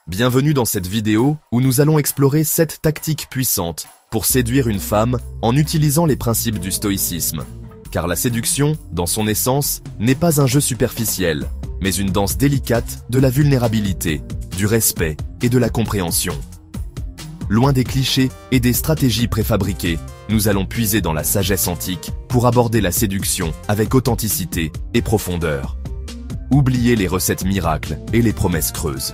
Bienvenue dans cette vidéo où nous allons explorer 7 tactiques puissantes pour séduire une femme en utilisant les principes du stoïcisme. Car la séduction, dans son essence, n'est pas un jeu superficiel, mais une danse délicate de la vulnérabilité, du respect et de la compréhension. Loin des clichés et des stratégies préfabriquées, nous allons puiser dans la sagesse antique pour aborder la séduction avec authenticité et profondeur. Oubliez les recettes miracles et les promesses creuses.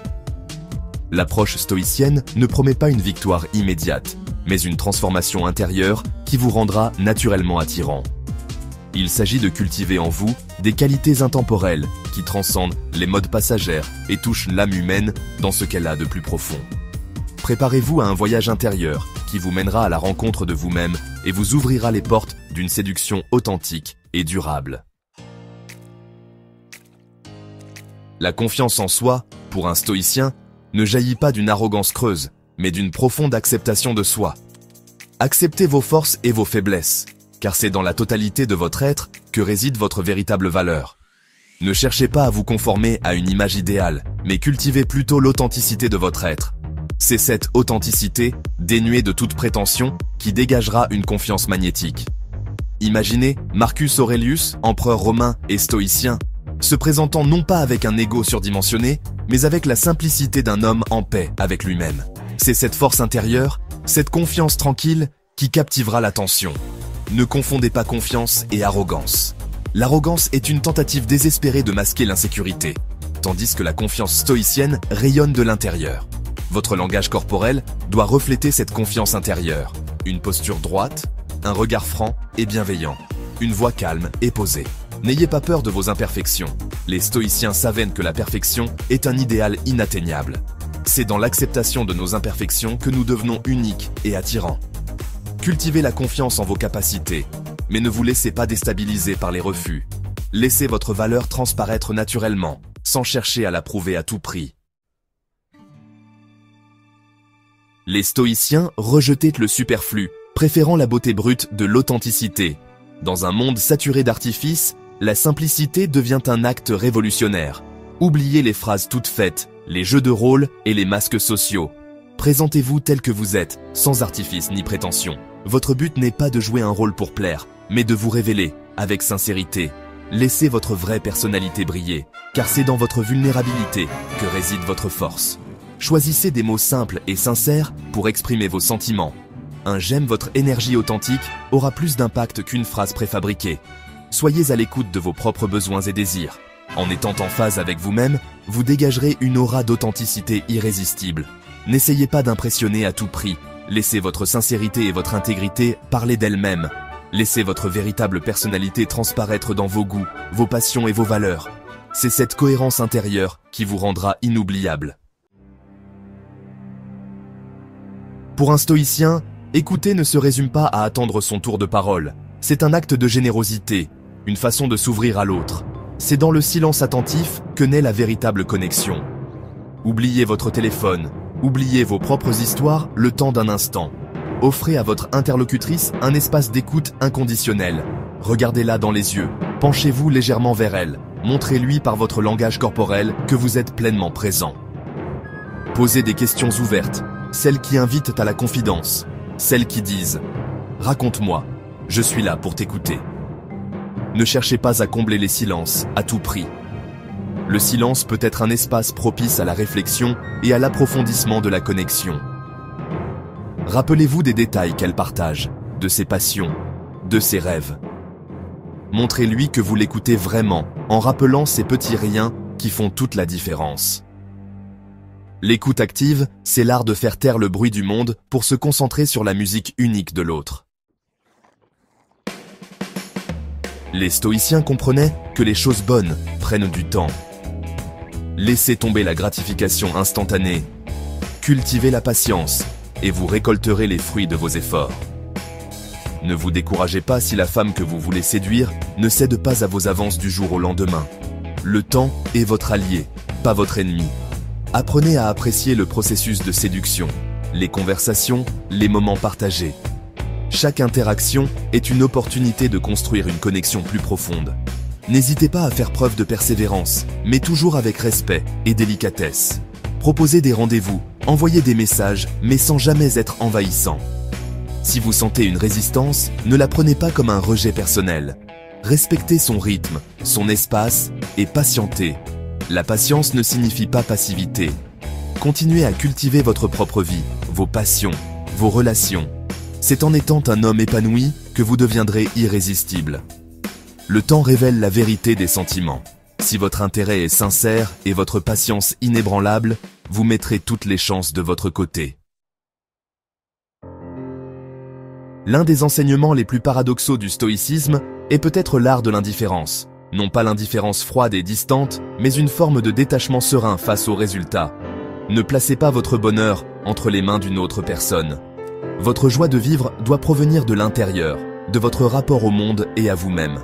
L'approche stoïcienne ne promet pas une victoire immédiate, mais une transformation intérieure qui vous rendra naturellement attirant. Il s'agit de cultiver en vous des qualités intemporelles qui transcendent les modes passagères et touchent l'âme humaine dans ce qu'elle a de plus profond. Préparez-vous à un voyage intérieur qui vous mènera à la rencontre de vous-même et vous ouvrira les portes d'une séduction authentique et durable. La confiance en soi, pour un stoïcien, ne jaillit pas d'une arrogance creuse, mais d'une profonde acceptation de soi. Acceptez vos forces et vos faiblesses, car c'est dans la totalité de votre être que réside votre véritable valeur. Ne cherchez pas à vous conformer à une image idéale, mais cultivez plutôt l'authenticité de votre être. C'est cette authenticité, dénuée de toute prétention, qui dégagera une confiance magnétique. Imaginez Marcus Aurelius, empereur romain et stoïcien, se présentant non pas avec un ego surdimensionné, mais avec la simplicité d'un homme en paix avec lui-même. C'est cette force intérieure, cette confiance tranquille, qui captivera l'attention. Ne confondez pas confiance et arrogance. L'arrogance est une tentative désespérée de masquer l'insécurité, tandis que la confiance stoïcienne rayonne de l'intérieur. Votre langage corporel doit refléter cette confiance intérieure. Une posture droite, un regard franc et bienveillant, une voix calme et posée. N'ayez pas peur de vos imperfections. Les stoïciens savent que la perfection est un idéal inatteignable. C'est dans l'acceptation de nos imperfections que nous devenons uniques et attirants. Cultivez la confiance en vos capacités, mais ne vous laissez pas déstabiliser par les refus. Laissez votre valeur transparaître naturellement, sans chercher à la prouver à tout prix. Les stoïciens rejetaient le superflu, préférant la beauté brute de l'authenticité. Dans un monde saturé d'artifices, la simplicité devient un acte révolutionnaire. Oubliez les phrases toutes faites, les jeux de rôle et les masques sociaux. Présentez-vous tel que vous êtes, sans artifice ni prétention. Votre but n'est pas de jouer un rôle pour plaire, mais de vous révéler, avec sincérité. Laissez votre vraie personnalité briller, car c'est dans votre vulnérabilité que réside votre force. Choisissez des mots simples et sincères pour exprimer vos sentiments. Un « j'aime votre énergie authentique » aura plus d'impact qu'une phrase préfabriquée. Soyez à l'écoute de vos propres besoins et désirs. En étant en phase avec vous-même, vous dégagerez une aura d'authenticité irrésistible. N'essayez pas d'impressionner à tout prix. Laissez votre sincérité et votre intégrité parler d'elles-mêmes. Laissez votre véritable personnalité transparaître dans vos goûts, vos passions et vos valeurs. C'est cette cohérence intérieure qui vous rendra inoubliable. Pour un stoïcien, écouter ne se résume pas à attendre son tour de parole. C'est un acte de générosité, une façon de s'ouvrir à l'autre. C'est dans le silence attentif que naît la véritable connexion. Oubliez votre téléphone, oubliez vos propres histoires le temps d'un instant. Offrez à votre interlocutrice un espace d'écoute inconditionnel. Regardez-la dans les yeux, penchez-vous légèrement vers elle, montrez-lui par votre langage corporel que vous êtes pleinement présent. Posez des questions ouvertes, celles qui invitent à la confidence, celles qui disent « Raconte-moi, je suis là pour t'écouter ». Ne cherchez pas à combler les silences à tout prix. Le silence peut être un espace propice à la réflexion et à l'approfondissement de la connexion. Rappelez-vous des détails qu'elle partage, de ses passions, de ses rêves. Montrez-lui que vous l'écoutez vraiment en rappelant ces petits riens qui font toute la différence. L'écoute active, c'est l'art de faire taire le bruit du monde pour se concentrer sur la musique unique de l'autre. Les stoïciens comprenaient que les choses bonnes prennent du temps. Laissez tomber la gratification instantanée. Cultivez la patience et vous récolterez les fruits de vos efforts. Ne vous découragez pas si la femme que vous voulez séduire ne cède pas à vos avances du jour au lendemain. Le temps est votre allié, pas votre ennemi. Apprenez à apprécier le processus de séduction, les conversations, les moments partagés. Chaque interaction est une opportunité de construire une connexion plus profonde. N'hésitez pas à faire preuve de persévérance, mais toujours avec respect et délicatesse. Proposez des rendez-vous, envoyez des messages, mais sans jamais être envahissant. Si vous sentez une résistance, ne la prenez pas comme un rejet personnel. Respectez son rythme, son espace et patientez. La patience ne signifie pas passivité. Continuez à cultiver votre propre vie, vos passions, vos relations. C'est en étant un homme épanoui que vous deviendrez irrésistible. Le temps révèle la vérité des sentiments. Si votre intérêt est sincère et votre patience inébranlable, vous mettrez toutes les chances de votre côté. L'un des enseignements les plus paradoxaux du stoïcisme est peut-être l'art de l'indifférence. Non pas l'indifférence froide et distante, mais une forme de détachement serein face aux résultats. Ne placez pas votre bonheur entre les mains d'une autre personne. Votre joie de vivre doit provenir de l'intérieur, de votre rapport au monde et à vous-même.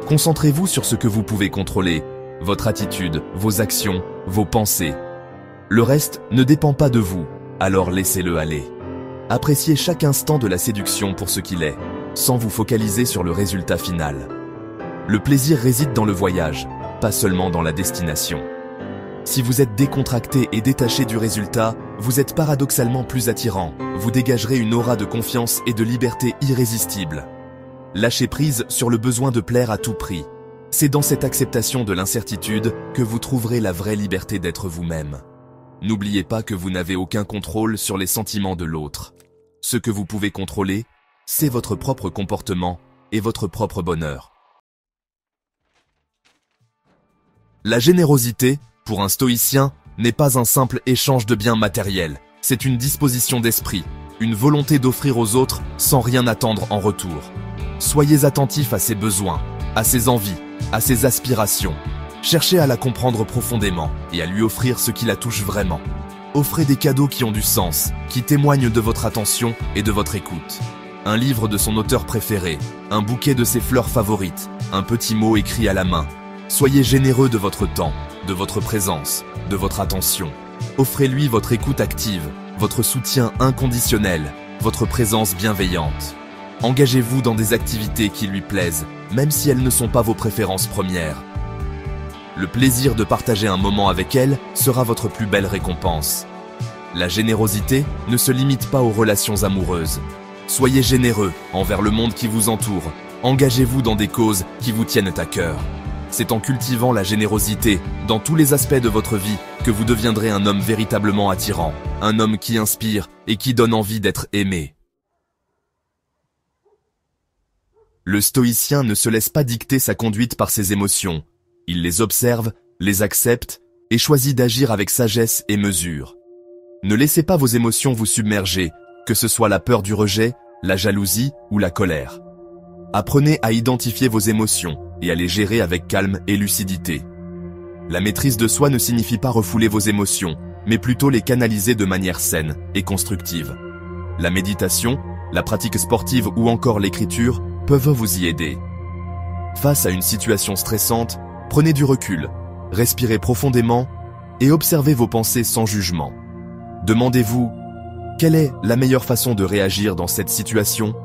Concentrez-vous sur ce que vous pouvez contrôler, votre attitude, vos actions, vos pensées. Le reste ne dépend pas de vous, alors laissez-le aller. Appréciez chaque instant de la séduction pour ce qu'il est, sans vous focaliser sur le résultat final. Le plaisir réside dans le voyage, pas seulement dans la destination. Si vous êtes décontracté et détaché du résultat, vous êtes paradoxalement plus attirant, vous dégagerez une aura de confiance et de liberté irrésistible. Lâchez prise sur le besoin de plaire à tout prix. C'est dans cette acceptation de l'incertitude que vous trouverez la vraie liberté d'être vous-même. N'oubliez pas que vous n'avez aucun contrôle sur les sentiments de l'autre. Ce que vous pouvez contrôler, c'est votre propre comportement et votre propre bonheur. La générosité, pour un stoïcien, n'est pas un simple échange de biens matériels. C'est une disposition d'esprit, une volonté d'offrir aux autres sans rien attendre en retour. Soyez attentif à ses besoins, à ses envies, à ses aspirations. Cherchez à la comprendre profondément et à lui offrir ce qui la touche vraiment. Offrez des cadeaux qui ont du sens, qui témoignent de votre attention et de votre écoute. Un livre de son auteur préféré, un bouquet de ses fleurs favorites, un petit mot écrit à la main. Soyez généreux de votre temps, de votre présence, de votre attention. Offrez-lui votre écoute active, votre soutien inconditionnel, votre présence bienveillante. Engagez-vous dans des activités qui lui plaisent, même si elles ne sont pas vos préférences premières. Le plaisir de partager un moment avec elle sera votre plus belle récompense. La générosité ne se limite pas aux relations amoureuses. Soyez généreux envers le monde qui vous entoure. Engagez-vous dans des causes qui vous tiennent à cœur. C'est en cultivant la générosité dans tous les aspects de votre vie que vous deviendrez un homme véritablement attirant, un homme qui inspire et qui donne envie d'être aimé. Le stoïcien ne se laisse pas dicter sa conduite par ses émotions. Il les observe, les accepte et choisit d'agir avec sagesse et mesure. Ne laissez pas vos émotions vous submerger, que ce soit la peur du rejet, la jalousie ou la colère. Apprenez à identifier vos émotions et à les gérer avec calme et lucidité. La maîtrise de soi ne signifie pas refouler vos émotions, mais plutôt les canaliser de manière saine et constructive. La méditation, la pratique sportive ou encore l'écriture peuvent vous y aider. Face à une situation stressante, prenez du recul, respirez profondément et observez vos pensées sans jugement. Demandez-vous, quelle est la meilleure façon de réagir dans cette situation ?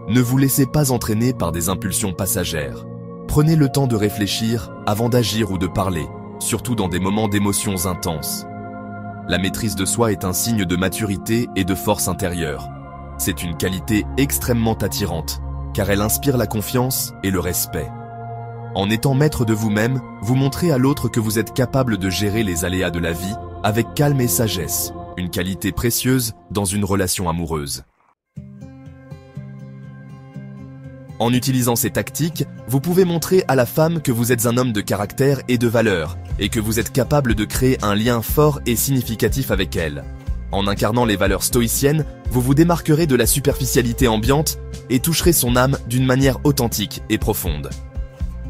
Ne vous laissez pas entraîner par des impulsions passagères. Prenez le temps de réfléchir avant d'agir ou de parler, surtout dans des moments d'émotions intenses. La maîtrise de soi est un signe de maturité et de force intérieure. C'est une qualité extrêmement attirante, car elle inspire la confiance et le respect. En étant maître de vous-même, vous montrez à l'autre que vous êtes capable de gérer les aléas de la vie avec calme et sagesse, une qualité précieuse dans une relation amoureuse. En utilisant ces tactiques, vous pouvez montrer à la femme que vous êtes un homme de caractère et de valeur, et que vous êtes capable de créer un lien fort et significatif avec elle. En incarnant les valeurs stoïciennes, vous vous démarquerez de la superficialité ambiante et toucherez son âme d'une manière authentique et profonde.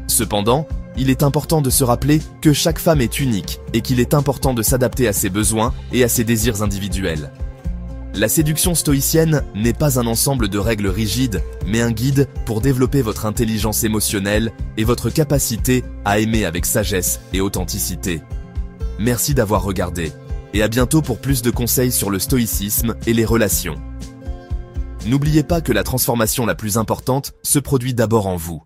Cependant, il est important de se rappeler que chaque femme est unique et qu'il est important de s'adapter à ses besoins et à ses désirs individuels. La séduction stoïcienne n'est pas un ensemble de règles rigides, mais un guide pour développer votre intelligence émotionnelle et votre capacité à aimer avec sagesse et authenticité. Merci d'avoir regardé, et à bientôt pour plus de conseils sur le stoïcisme et les relations. N'oubliez pas que la transformation la plus importante se produit d'abord en vous.